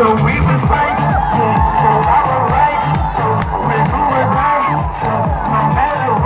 So we will fight for our rights. So we do or die. So no matter what. So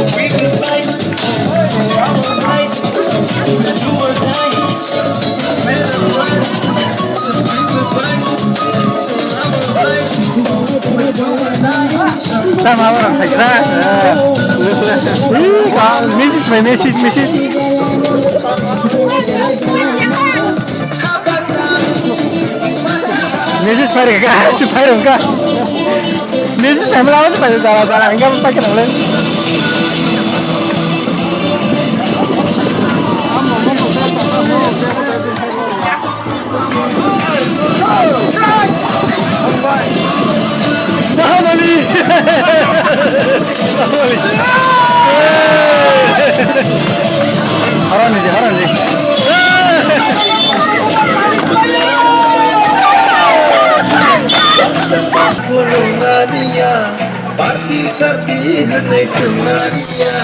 we will fight for our Mrs. Parika, si Parika. Mrs. Pamela was pada jalan-jalan, enggak pakai noleng. Haran nih, haran nih. Parti sarti hane kenania